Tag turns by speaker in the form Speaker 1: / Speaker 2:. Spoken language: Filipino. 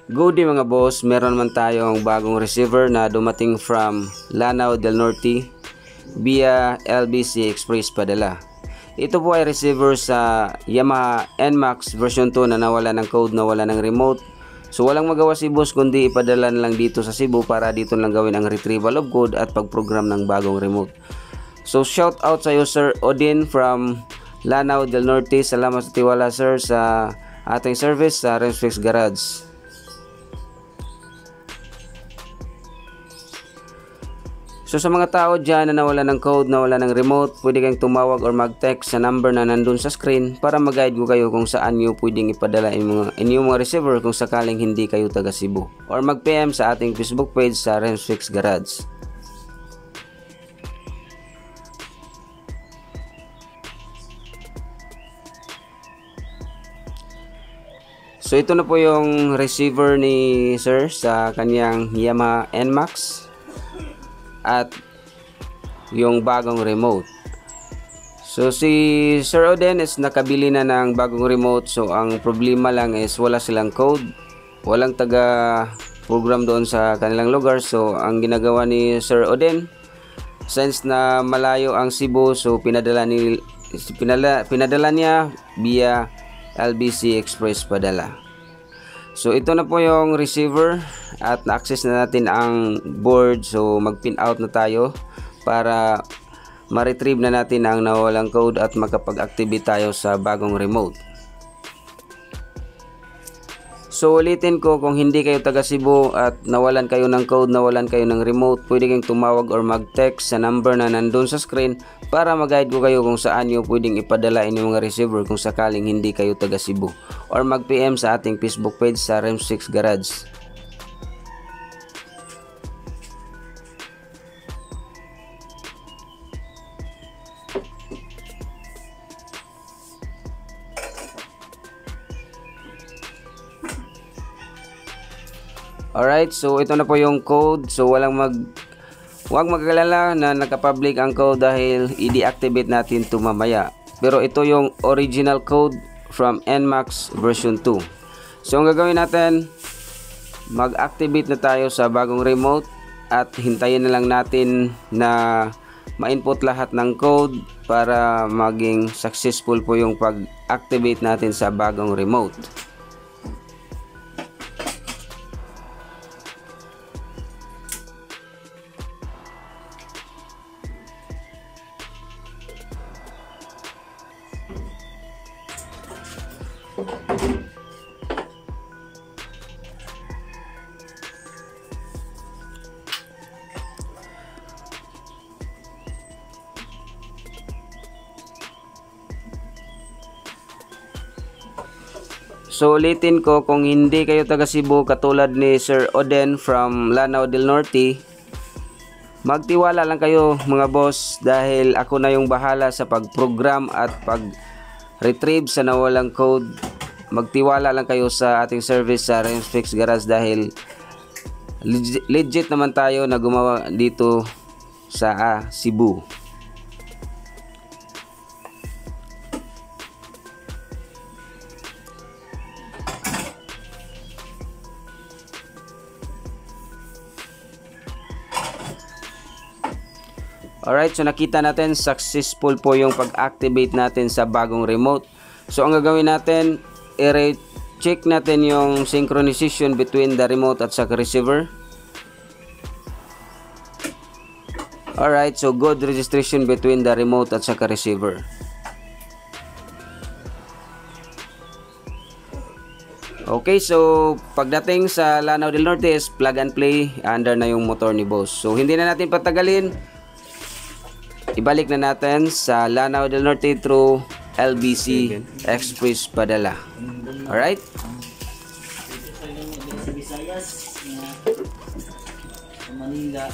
Speaker 1: Good day mga boss, meron naman tayong bagong receiver na dumating from Lanao del Norte via LBC Express padala. Ito po ay receiver sa Yamaha NMAX version 2 na nawala ng code, nawala ng remote. So walang magawa si boss kundi ipadala lang dito sa Cebu para dito lang gawin ang retrieval of code at pag-program ng bagong remote. So shout out sa iyo Sir Odin from Lanao del Norte. Salamat sa tiwala sir sa ating service sa Remsfix Garage. So sa mga tao dyan na nawala ng code, nawala ng remote, pwede kayong tumawag or mag-text sa number na nandun sa screen para mag-guide ko kayo kung saan nyo pwedeng ipadala inyong mga receiver kung sakaling hindi kayo taga Cebu. Or mag-PM sa ating Facebook page sa Remsfix Garage. So ito na po yung receiver ni sir sa kanyang Yamaha NMAX at yung bagong remote. So si Sir Odin is nakabili na ng bagong remote. So ang problema lang is wala silang code, walang taga program doon sa kanilang lugar. So ang ginagawa ni Sir Odin, since na malayo ang Cebu, so pinadala niya via LBC Express padala. So ito na po yung receiver at na-access na natin ang board. So mag-pin out na tayo para ma-retrieve na natin ang nawalang code at makapag-activate tayo sa bagong remote. So ulitin ko, kung hindi kayo taga Cebu at nawalan kayo ng code, nawalan kayo ng remote, pwede kayong tumawag or mag-text sa number na nandun sa screen para mag-guide ko kayo kung saan nyo pwedeng ipadala inyong mga receiver kung sakaling hindi kayo taga Cebu. Or mag-PM sa ating Facebook page sa Remsfix Garage. Alright, so ito na po yung code. So huwag mag-alala na naka-public ang code dahil i-deactivate natin ito mamaya. Pero ito yung original code from NMAX version 2. So ang gagawin natin, mag-activate na tayo sa bagong remote at hintayin na lang natin na ma-input lahat ng code para maging successful po yung pag-activate natin sa bagong remote. So ulitin ko, kung hindi kayo taga Cebu katulad ni Sir Odin from Lanao del Norte, magtiwala lang kayo mga boss dahil ako na yung bahala sa pag-program at pag-retrieve sa nawalang code. Magtiwala lang kayo sa ating service sa Remsfix Garage dahil legit naman tayo na gumawa dito sa Cebu. Alright, so nakita natin successful po yung pag-activate natin sa bagong remote. So ang gagawin natin, i-check natin yung synchronization between the remote at sa receiver. Alright, so good registration between the remote at sa receiver. Okay, so pagdating sa Lanao del Norte is plug and play, under na yung motor ni boss. So hindi na natin patagalin. Ibalik na natin sa Lanao del Norte through LBC Express padala. Alright?
Speaker 2: Sa Visayas, sa Manila,